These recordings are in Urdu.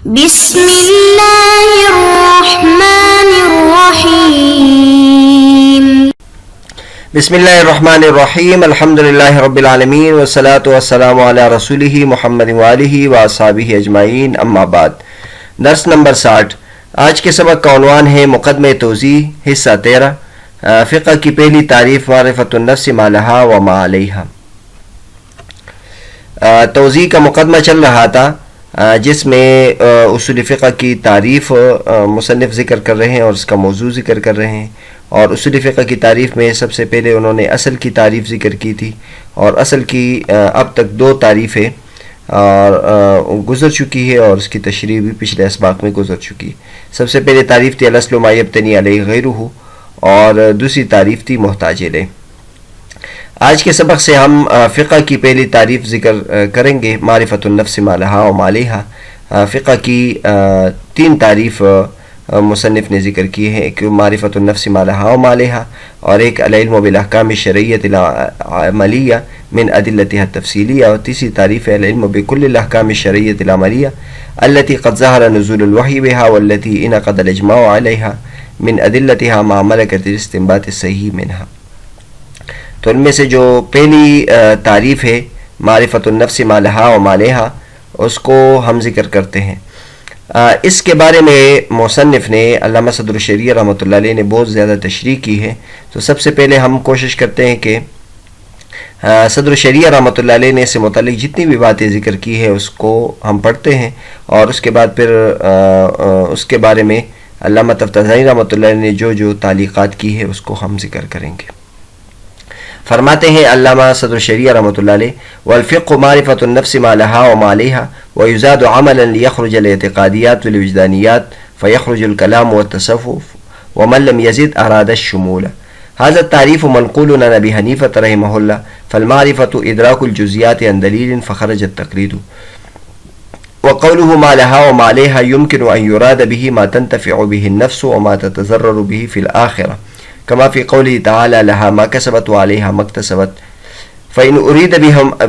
بسم اللہ الرحمن الرحیم بسم اللہ الرحمن الرحیم الحمدللہ رب العالمین والصلاة والسلام علی رسولہ محمد وآلہ واصحابہ اجمعین اما بعد۔ درس نمبر 60۔ آج کے سبق کا عنوان ہے مقدمہ توضیح، حصہ 13، فقہ کی پہلی تعریف، معرفۃ النفس ما لہا و ما علیہا۔ توضیح کا مقدمہ چل رہا تھا جس میں اصول فقہ کی تعریف مصنف ذکر کر رہے ہیں اور اس کا موضوع ذکر کر رہے ہیں، اور اصول فقہ کی تعریف میں سب سے پہلے انہوں نے اصل کی تعریف ذکر کی تھی، اور اصل کی اب تک 2 تعریفیں اور گزر چکی ہے، اور اس کی تشریح بھی پچھلے اسباق میں گزر چکی ہے۔ سب سے پہلے تعریف تھی الاصل ما یبتنی علیہ غیرہ، اور دوسری تعریف تھی محتاج الیہ۔ آج کے سبق سے ہم فقہ کی پہلی تعریف ذکر کریں گے، معرفۃ النفس ما لہا و ما علیہا۔ فقہ کی 3 تعریف مصنف نے ذکر کی ہے، ایک معرفۃ النفس ما لہا و ما علیہا، اور ایک العلم بالاحکام الشرعیۃ العملیہ من ادلتها التفصیلیہ، اور تیسری تعریف ہے العلم بکل الاحکام الشرعیۃ العملیہ التي قد ظهر نزول الوحی بها والتي انعقد الاجماع علیہا من ادلتها مع ملکۃ الاستنباط الصحیح منها۔ تو ان میں سے جو پہلی تعریف ہے معرفۃ النفس ما لہا و ما علیہا، اس کو ہم ذکر کرتے ہیں۔ اس کے بارے میں مصنف نے علامہ صدر الشریعہ رحمۃ اللہ علیہ نے بہت زیادہ تشریح کی ہے، تو سب سے پہلے ہم کوشش کرتے ہیں کہ صدر الشریعہ رحمۃ اللہ علیہ نے اس سے متعلق جتنی بھی باتیں ذکر کی ہے اس کو ہم پڑھتے ہیں، اور اس کے بعد پھر اس کے بارے میں علامہ تفتازانی رحمۃ اللہ علیہ نے جو تعلیقات کی ہے اس کو ہم ذکر کریں گے۔ فرماتے ہیں علامہ صدر الشریعہ رحمۃ اللہ علیہ: والفقہ معرفۃ النفس ما لہا و ما علیہا ویزاد عملا لیخرج الاعتقادیات والاوجدانیات فیخرج الکلام والتصوف ومن لم یزد اراد الشمول۔ هذا التعریف منقول عن ابی حنیفہ رحمہ اللہ، فالمعرفۃ ادراک الجزیات عن دلیل فخرج التقلید، وقوله ما لها وما عليها يمكن أن يراد به ما تنتفع به النفس وما تتضرر به في الآخرة، كما في قوله تعالى لها ما كسبت وعليها ما اكتسبت، فإن أريد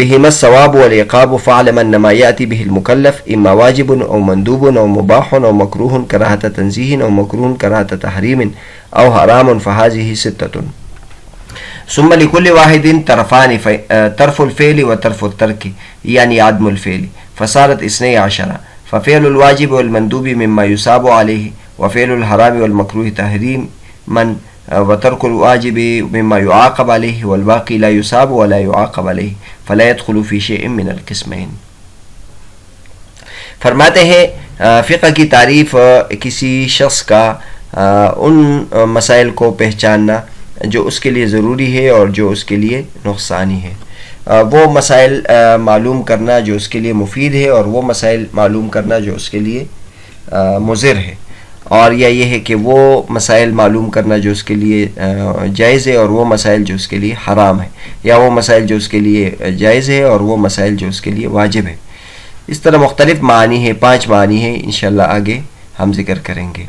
بهما الثواب والعقاب فاعلم أن ما يأتي به المكلف إما واجب أو مندوب أو مباح أو مكروه كراهة تنزيه أو مكروه كراهة تحريم أو حرام، فهذه 6، ثم لكل واحد طرفان، طرف الفعل وطرف الترك يعني عدم الفعل، فصارت 12، ففعل الواجب والمندوب مما يصاب عليه، وفعل الحرام والمكروه تحريم من، وترك الواجب مما يعاقب عليه، والباقي لا يصاب ولا يعاقب عليه فلا يدخل في شيء من القسمين۔ فرماتے ہیں فقہ کی تعریف کسی شخص کا ان مسائل کو پہچاننا جو اس کے لیے ضروری ہے اور جو اس کے لیے نقصانی ہے، وہ مسائل معلوم کرنا جو اس کے لیے مفید ہے، اور وہ مسائل معلوم کرنا جو اس کے لیے مضر ہے، اور یا یہ ہے کہ وہ مسائل معلوم کرنا جو اس کے لیے جائز ہے اور وہ مسائل جو اس کے لیے حرام ہے، یا وہ مسائل جو اس کے لیے جائز ہے اور وہ مسائل جو اس کے لیے واجب ہے۔ اس طرح مختلف معنی ہیں، 5 معنی ہیں، انشاءاللہ آگے ہم ذکر کریں گے۔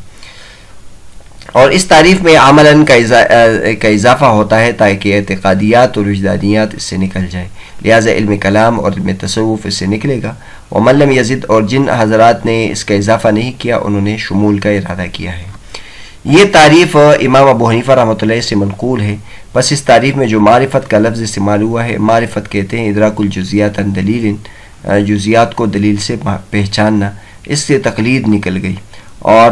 اور اس تعریف میں عملاً کا اضافہ ہوتا ہے تاکہ اعتقادیات اور وجدانیات اس سے نکل جائے، لہٰذا علم کلام اور علم تصوف اس سے نکلے گا۔ ومن لم یزد، اور جن حضرات نے اس کا اضافہ نہیں کیا انہوں نے شمول کا ارادہ کیا ہے۔ یہ تعریف امام ابو حنیفہ رحمۃ اللہ سے منقول ہے۔ بس اس تعریف میں جو معرفت کا لفظ استعمال ہوا ہے، معرفت کہتے ہیں ادراک الجزیات عن دلیل، جزیات کو دلیل سے پہچاننا، اس سے تقلید نکل گئی، اور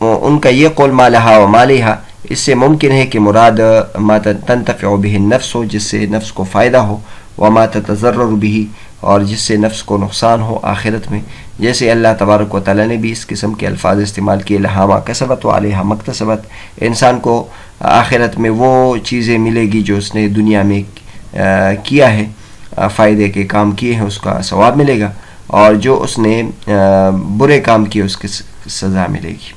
ان کا یہ قول ما لہا و ما علیہا، اس سے ممکن ہے کہ مراد ما تنتفع به النفس ہو، جس سے نفس کو فائدہ ہو، وما تتضرر به، اور جس سے نفس کو نقصان ہو آخرت میں، جیسے اللہ تبارک و تعالیٰ نے بھی اس قسم کے الفاظ استعمال کیے، لہا ما کسبت وعلیہا ما اکتسبت، انسان کو آخرت میں وہ چیزیں ملے گی جو اس نے دنیا میں کیا ہے، فائدے کے کام کیے ہیں اس کا ثواب ملے گا، اور جو اس نے برے کام کیے اس کی سزا ملے گی۔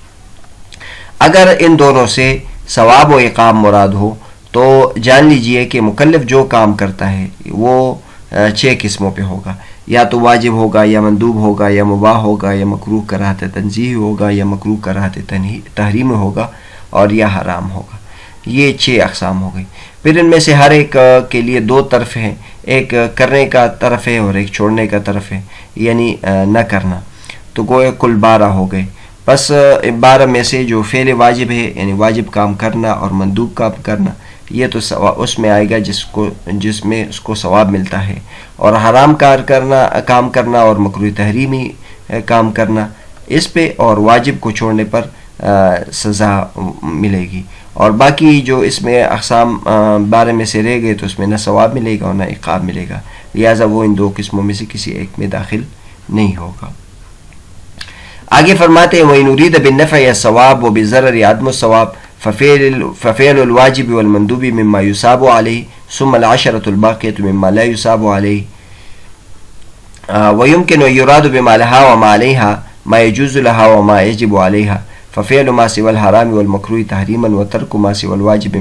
اگر ان دونوں سے ثواب و عقاب مراد ہو تو جان لیجئے کہ مکلف جو کام کرتا ہے وہ 6 قسموں پہ ہوگا، یا تو واجب ہوگا، یا مندوب ہوگا، یا مباح ہوگا، یا مکروہ کراہت تنزیہ ہوگا، یا مکروہ کراہت تحریم ہوگا، اور یا حرام ہوگا۔ یہ 6 اقسام ہو گئی۔ پھر ان میں سے ہر ایک کے لیے 2 طرف ہیں، ایک کرنے کا طرف ہے اور ایک چھوڑنے کا طرف ہے، یعنی نہ کرنا۔ تو گویا کل 12 ہو گئے. بس 12 میں سے جو فعل واجب ہے یعنی واجب کام کرنا اور مندوب کام کرنا یہ تو اس میں آئے گا جس میں اس کو ثواب ملتا ہے, اور حرام کام کرنا اور مکروہ تحریمی کام کرنا اس پہ اور واجب کو چھوڑنے پر سزا ملے گی. اور باقی جو اس میں اقسام 12 میں سے رہ گئے تو اس میں نہ ثواب ملے گا اور نہ عقاب ملے گا, لہٰذا وہ ان 2 قسموں میں سے کسی ایک میں داخل نہیں ہوگا. آگے فرماتے ہیں وَإِنْ أُرِيدَ بِالنَّفْعِ الثَّوَابُ وَبِالضَّرَرِ عَدْمُ الثَّوَابِ فَفِعْلُ الْوَاجِبِ وَالْمَنْدُوبِ مِمَّا يُثَابُ عَلَيْهِ ثُمَّ الْعَشَرَةُ الْبَاقِيَةُ مِمَّا لَا يُثَابُ عَلَيْهِ وَيُمْكِنُ أَنْ يُرَادُ بِمَا لَهَا وَمَا عَلَيْهَا مَا يَجُوزُ لَهَا وَمَا يَجِبُ عَلَيْهَا فَفِعْلُ مَا سِوَى الْحَرَامِ وَالْمَكْرُوهِ تَحْرِيمًا وَتَرْكُ مَا سِوَى الْوَاجِبِ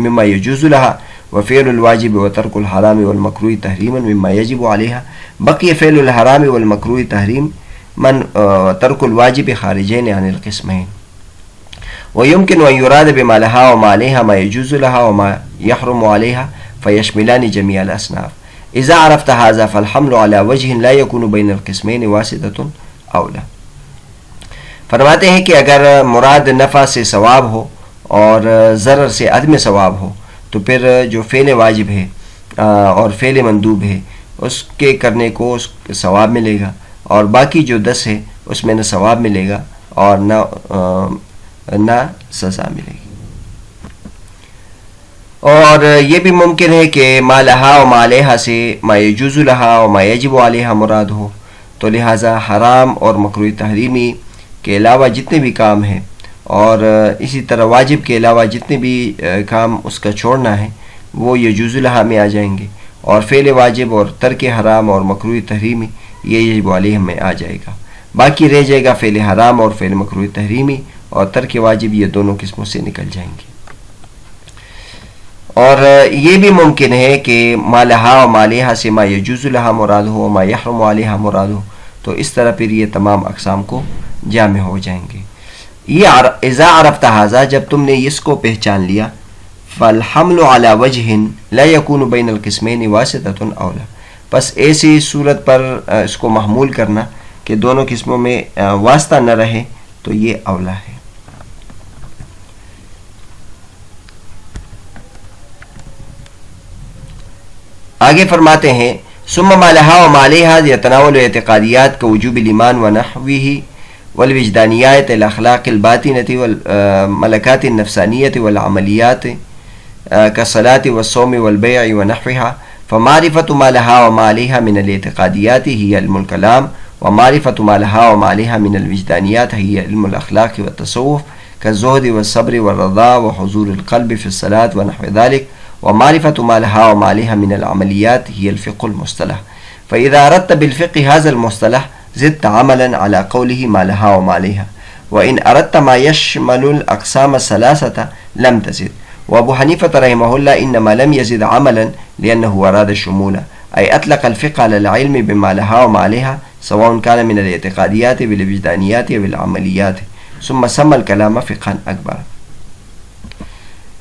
مِمَّا يَجُوزُ لَهَا وَفِعْلُ الْوَاجِبِ وَتَرْكُ الْحَرَامِ وَالْمَكْرُوهِ تَحْرِيمًا مِمَّا يَجِبُ عَلَيْهَا بقي فعل الحرام والمكروه تحريم من ترك الواجب خارجين عن القسمين. ويمكن أن يراد بما لها وما عليها ما يجوز لها وما يحرم عليها فيشملان جميع الأصناف. إذا عرفت هذا فالحمل على وجه لا يكون بين القسمين واسطة أولى. فرماتے ہیں کہ اگر مراد نفع سے ثواب ہو اور ضرر سے عدم ثواب ہو تو پھر جو فعل واجب ہے اور فعل مندوب ہے اس کے کرنے کو اس ثواب ملے گا, اور باقی جو 10 ہے اس میں نہ ثواب ملے گا اور نہ سزا ملے گی. اور یہ بھی ممکن ہے کہ ما لہا و ما علیہا سے ما یجوز لہا و ما یجب علیہا مراد ہو, تو لہٰذا حرام اور مکروہ تحریمی کے علاوہ جتنے بھی کام ہیں اور اسی طرح واجب کے علاوہ جتنے بھی کام اس کا چھوڑنا ہے وہ یجوز لہا میں آ جائیں گے, اور فعل واجب اور ترک حرام اور مکروہ تحریمی یہ یجب علیہ میں آ جائے گا. باقی رہ جائے گا فعل حرام اور فعل مکروہ تحریمی, اور ترک واجب یہ دونوں قسموں سے نکل جائیں گے. اور یہ بھی ممکن ہے کہ ما لہا و ما علیہا سے ما یجوز لہا مراد ہو و ما یحرم علیہا مراد ہو, تو اس طرح پھر یہ تمام اقسام کو جامع ہو جائیں گے. یہ اذا عرفت ھذا جب تم نے اس کو پہچان لیا فالحمل علی وجہ لا یکون بین القسمین واسطۃ اولی, بس ایسی صورت پر اس کو محمول کرنا کہ دونوں قسموں میں واسطہ نہ رہے تو یہ اولا ہے. آگے فرماتے ہیں ثم ما لها وما عليها يتناول اعتقادیات كوجوب الایمان ونحوه والوجدانیات الاخلاق الباطنة والملکات النفسانیة والعملیات كالصلاة والصوم والبيع ونحوها فمعرفة ما لها وما عليها من الاعتقادیات هي علم الكلام ومعرفة ما لها وما عليها من الوجدانیات هي علم الاخلاق والتصوف كالزهد والصبر والرضا وحضور القلب في الصلاة ونحو ذلك ومعرفة ما لها وما عليها من العمليات هي الفقه المصطلح. فإذا أردت بالفقه هذا المصطلح زدت عملا على قوله ما لها وما عليها, وإن أردت ما يشمل الأقسام الثلاثة لم تزد. وأبو حنيفة رحمه الله إنما لم يزد عملا لأنه أراد الشمول, أي أطلق الفقه على العلم بما لها وما عليها سواء كان من الاعتقاديات بالوجدانيات والعمليات ثم سمى الكلام فقها أكبر.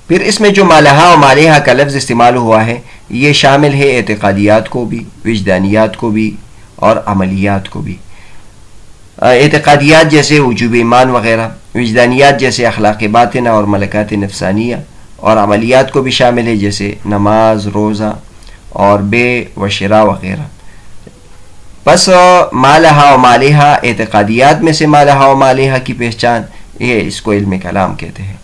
پھر اس میں جو ما لہا و ما علیہا کا لفظ استعمال ہوا ہے یہ شامل ہے اعتقادیات کو بھی, وجدانیات کو بھی اور عملیات کو بھی. اعتقادیات جیسے وجوب ایمان وغیرہ, وجدانیات جیسے اخلاق باطنہ اور ملکات نفسانیہ, اور عملیات کو بھی شامل ہے جیسے نماز, روزہ اور بے و شراء وغیرہ. بس ما لہا و ما علیہا اعتقادیات میں سے ما لہا و ما علیہا کی پہچان یہ اس کو علم کلام کہتے ہیں,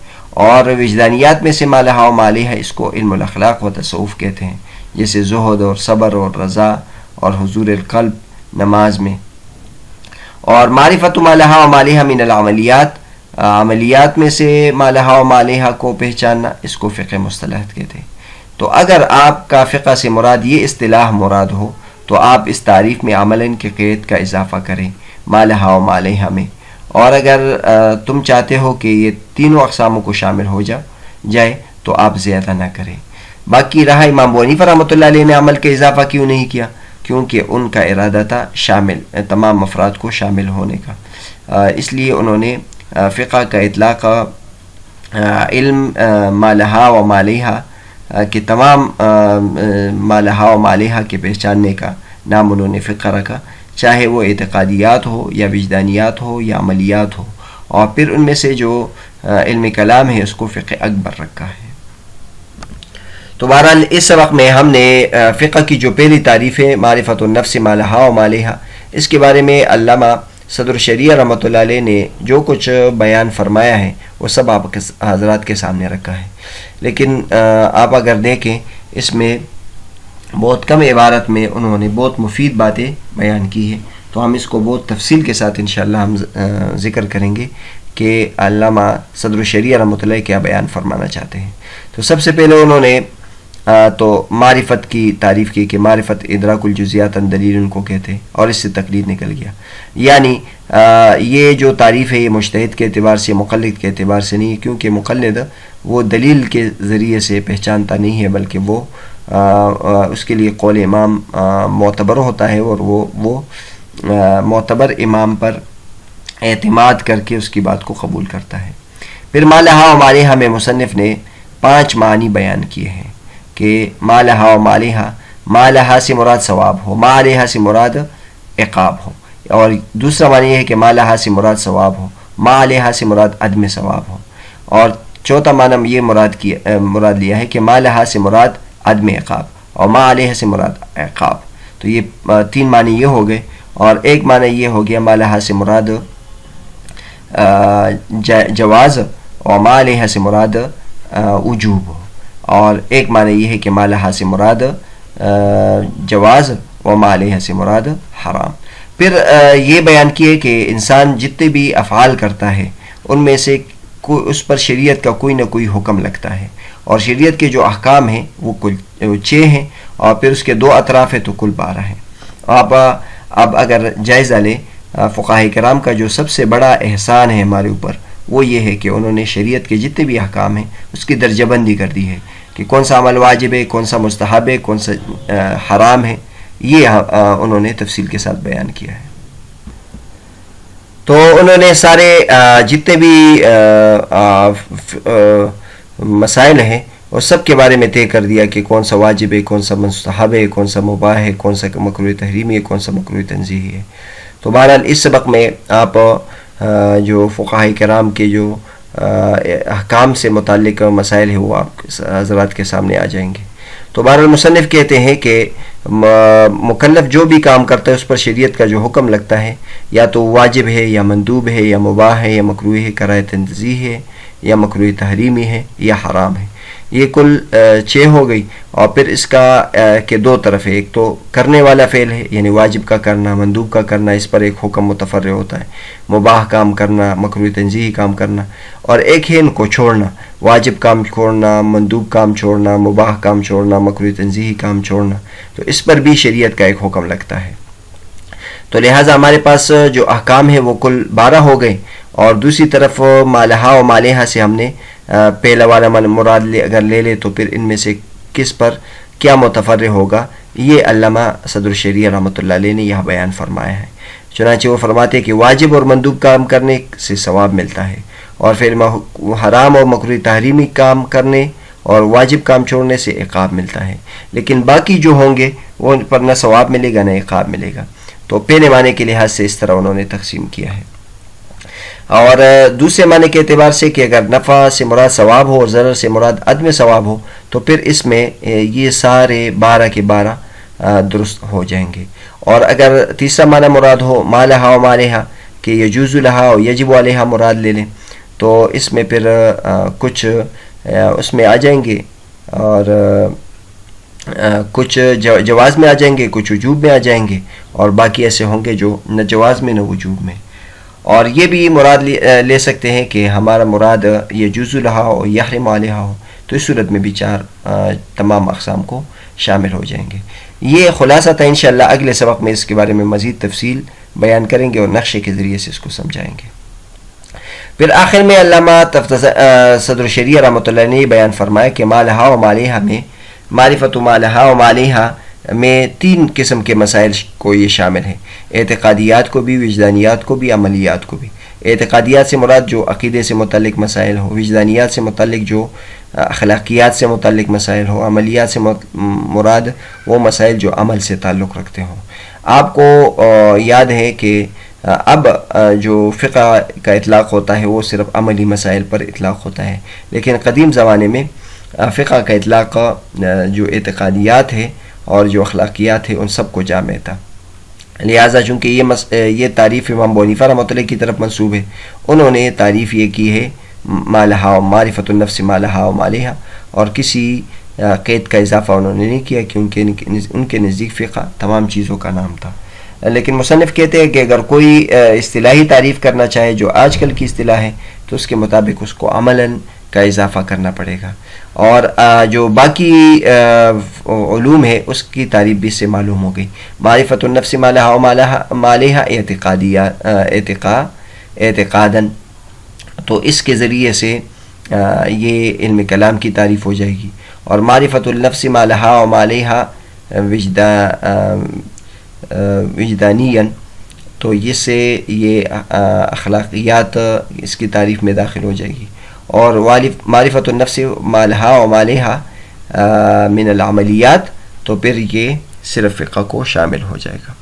اور وجدانیات میں سے ما لہا و ما علیہا اس کو علم الاخلاق و تصوف کہتے ہیں, جیسے زہد اور صبر اور رضا اور حضور القلب نماز میں. اور معرفت ما لہا و ما علیہا من العملیات, عملیات میں سے ما لہا و ما علیہا کو پہچاننا اس کو فقہ مصطلحات کہتے ہیں. تو اگر آپ کا فقہ سے مراد یہ اصطلاح مراد ہو تو آپ اس تعریف میں عملاً کے قید کا اضافہ کریں ما لہا و ما علیہا میں, اور اگر تم چاہتے ہو کہ یہ تینوں اقساموں کو شامل ہو جائے تو آپ زیادہ نہ کریں. باقی رہا امام ابو حنیفہ رحمۃ اللہ علیہ نے عمل کا اضافہ کیوں نہیں کیا, کیونکہ ان کا ارادہ تھا شامل تمام افراد کو شامل ہونے کا, اس لیے انہوں نے فقہ کا اطلاق علم ما لہا و ما علیہا کہ تمام ما لہا و ما علیہا کے پہچاننے کا نام انہوں نے فقہ رکھا, چاہے وہ اعتقادیات ہو یا وجدانیات ہو یا عملیات ہو، اور پھر ان میں سے جو علم کلام ہے اس کو فقہ اکبر رکھا ہے۔ تو بہرحال اس سبق میں ہم نے فقہ کی جو پہلی تعریف ہے معرفت النفس ما لہا و ما علیہا، اس کے بارے میں علامہ صدر شریعہ رحمۃ اللہ علیہ نے جو کچھ بیان فرمایا ہے وہ سب آپ کے حضرات کے سامنے رکھا ہے، لیکن آپ اگر دیکھیں اس میں بہت کم عبارت میں انہوں نے بہت مفید باتیں بیان کی ہے، تو ہم اس کو بہت تفصیل کے ساتھ انشاءاللہ ہم ذکر کریں گے کہ علامہ صدر شریعہ رحمۃ اللہ کیا بیان فرمانا چاہتے ہیں۔ تو سب سے پہلے انہوں نے تو معرفت کی تعریف کی کہ معرفت ادراک الجزیات عن دلیل ان کو کہتے ہیں، اور اس سے تقلید نکل گیا، یعنی یہ جو تعریف ہے یہ مجتہد کے اعتبار سے، مقلد کے اعتبار سے نہیں، کیونکہ مقلد وہ دلیل کے ذریعے سے پہچانتا نہیں ہے، بلکہ وہ اس کے لیے قول امام معتبر ہوتا ہے، اور وہ معتبر امام پر اعتماد کر کے اس کی بات کو قبول کرتا ہے۔ پھر ما لہا و ما علیہا میں مصنف نے 5 معنی بیان کیے ہیں کہ ما لہا و ما علیہا، ما لہا سے مراد ثواب ہو، ما علیہا سے مراد عقاب ہو، اور دوسرا معنی یہ ہے کہ ما لہا سے مراد ثواب ہو، ما علیہا سے مراد عدم ثواب ہو، اور چوتھا معنی یہ مراد لیا ہے کہ ما لہا سے مراد عدم عقاب اور ما علیہا سے مراد عقاب۔ تو یہ 3 معنی یہ ہو گئے، اور ایک معنی یہ ہو گیا ما لہا سے مراد جواز اور ما علیہا سے مراد وجوب ہو، اور ایک معنی یہ ہے کہ ما لہا سے مراد جواز و ما علیہا سے مراد حرام۔ پھر یہ بیان کیے کہ انسان جتنے بھی افعال کرتا ہے ان میں سے اس پر شریعت کا کوئی نہ کوئی حکم لگتا ہے، اور شریعت کے جو احکام ہیں وہ کل 6 ہیں، اور پھر اس کے 2 اطراف ہیں تو کل 12 ہیں۔ اب اگر جائزہ لیں فقہاء کرام کا جو سب سے بڑا احسان ہے ہمارے اوپر وہ یہ ہے کہ انہوں نے شریعت کے جتنے بھی احکام ہیں اس کی درجہ بندی کر دی ہے کہ کون سا عمل واجب ہے، کون سا مستحب ہے، کون سا حرام ہے، یہ انہوں نے تفصیل کے ساتھ بیان کیا ہے۔ تو انہوں نے سارے جتنے بھی مسائل ہیں اور سب کے بارے میں طے کر دیا کہ کون سا واجب ہے، کون سا مستحب ہے، کون سا مباح ہے، کون سا مکروہ تحریمی ہے، کون سا مکروہ تنزیہی ہے۔ تو بہرحال اس سبق میں آپ جو فقہاء کرام کے جو احکام سے متعلق مسائل ہیں وہ آپ حضرات کے سامنے آ جائیں گے۔ تو بہرحال مصنف کہتے ہیں کہ مکلف جو بھی کام کرتا ہے اس پر شریعت کا جو حکم لگتا ہے یا تو واجب ہے یا مندوب ہے یا مباح ہے یا مکروہ ہے، کراہہ تنزیہ ہے یا مکروہ تحریمی ہے یا حرام ہے۔ یہ کل 6 ہو گئی، اور پھر اس کا کہ 2 طرف ہے، ایک تو کرنے والا فعل ہے یعنی واجب کا کرنا، مندوب کا کرنا، اس پر ایک حکم متفرع ہوتا ہے، مباح کام کرنا، مکروہ تنزیہی کام کرنا، اور ایک ہے ان کو چھوڑنا، واجب کام چھوڑنا، مندوب کام چھوڑنا، مباح کام چھوڑنا، مکروہ تنزیہی کام چھوڑنا، تو اس پر بھی شریعت کا ایک حکم لگتا ہے۔ تو لہٰذا ہمارے پاس جو احکام ہیں وہ کل 12 ہو گئے، اور دوسری طرف ما لہا و ما علیہا سے ہم نے پہلا والا مراد اگر لے لے تو پھر ان میں سے کس پر کیا متفرع ہوگا، یہ علامہ صدر شریعہ رحمۃ اللہ علیہ نے یہ بیان فرمایا ہے۔ چنانچہ وہ فرماتے ہیں کہ واجب اور مندوب کام کرنے سے ثواب ملتا ہے، اور پھر حرام اور مکروہ تحریمی کام کرنے اور واجب کام چھوڑنے سے عقاب ملتا ہے، لیکن باقی جو ہوں گے وہ ان پر نہ ثواب ملے گا نہ عقاب ملے گا۔ تو پہلے معنی کے لحاظ سے اس طرح انہوں نے تقسیم کیا ہے، اور دوسرے معنی کے اعتبار سے کہ اگر نفع سے مراد ثواب ہو اور ضرر سے مراد عدم ثواب ہو تو پھر اس میں یہ سارے 12 کے 12 درست ہو جائیں گے۔ اور اگر تیسرا معنی مراد ہو ما لہا و ما علیہا کہ یجوز لہا و یجب علیہا مراد لے لیں تو اس میں پھر کچھ اس میں آ جائیں گے، اور کچھ جواز میں آ جائیں گے، کچھ وجوب میں آ جائیں گے، اور باقی ایسے ہوں گے جو نہ جواز میں نہ وجوب میں۔ اور یہ بھی مراد لے سکتے ہیں کہ ہمارا مراد یجوز لہا ہو، یحرم علیہا ہو، تو اس صورت میں بھی 4 تمام اقسام کو شامل ہو جائیں گے۔ یہ خلاصہ تھا، انشاءاللہ اگلے سبق میں اس کے بارے میں مزید تفصیل بیان کریں گے اور نقشے کے ذریعے سے اس کو سمجھائیں گے۔ پھر آخر میں علامہ صدر شریعہ رحمۃ اللہ نے بیان فرمایا کہ ما لہا و ما علیہا میں معرفت ما لہا و ما علیہا میں 3 قسم کے مسائل کو یہ شامل ہیں، اعتقادیات کو بھی، وجدانیات کو بھی، عملیات کو بھی۔ اعتقادیات سے مراد جو عقیدے سے متعلق مسائل ہو، وجدانیات سے متعلق جو اخلاقیات سے متعلق مسائل ہو، عملیات سے مراد وہ مسائل جو عمل سے تعلق رکھتے ہوں۔ آپ کو یاد ہے کہ اب جو فقہ کا اطلاق ہوتا ہے وہ صرف عملی مسائل پر اطلاق ہوتا ہے، لیکن قدیم زمانے میں فقہ کا اطلاق جو اعتقادیات ہے اور جو اخلاقیات ہے ان سب کو جامع تھا. لہٰذا چونکہ یہ تعریف امام ابو حنیفہ رحمۃ اللہ کی طرف منسوب ہے، انہوں نے تعریف یہ کی ہے ما لہا معرفۃ النفس ما لہا و ما علیہا، اور کسی قید کا اضافہ انہوں نے نہیں کیا کیونکہ ان کے نزدیک فقہ تمام چیزوں کا نام تھا. لیکن مصنف کہتے ہیں کہ اگر کوئی اصطلاحی تعریف کرنا چاہے جو آج کل کی اصطلاح ہے تو اس کے مطابق اس کو عملاً کا اضافہ کرنا پڑے گا، اور جو باقی علوم ہے اس کی تعریف بھی اس سے معلوم ہو گئی. معرفۃ النفس ما لہا و ما علیہا اعتقاداً، تو اس کے ذریعے سے یہ علم کلام کی تعریف ہو جائے گی. اور معرفۃ النفس ما لہا و ما علیہا وجدانیاً، تو اس سے یہ اخلاقیات اس کی تعریف میں داخل ہو جائے گی. اور معرفۃ النفس ما لہا و ما علیہا من العملیات، تو پھر یہ صرف فقہ کو شامل ہو جائے گا.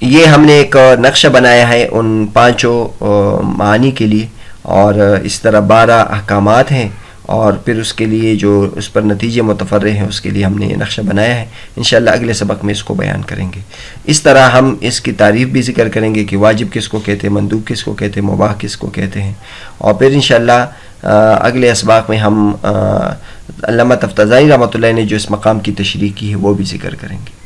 یہ ہم نے ایک نقشہ بنایا ہے ان 5 معانی کے لیے، اور اس طرح 12 احکامات ہیں، اور پھر اس کے لیے جو اس پر نتیجے متفرع ہیں اس کے لیے ہم نے یہ نقشہ بنایا ہے. انشاءاللہ اگلے سبق میں اس کو بیان کریں گے. اس طرح ہم اس کی تعریف بھی ذکر کریں گے کہ واجب کس کو کہتے ہیں، مندوب کس کو کہتے ہیں، مباح کس کو کہتے ہیں. اور پھر انشاءاللہ اگلے اسباق میں ہم علامہ تفتزانی رحمۃ اللہ نے جو اس مقام کی تشریح کی ہے وہ بھی ذکر کریں گے.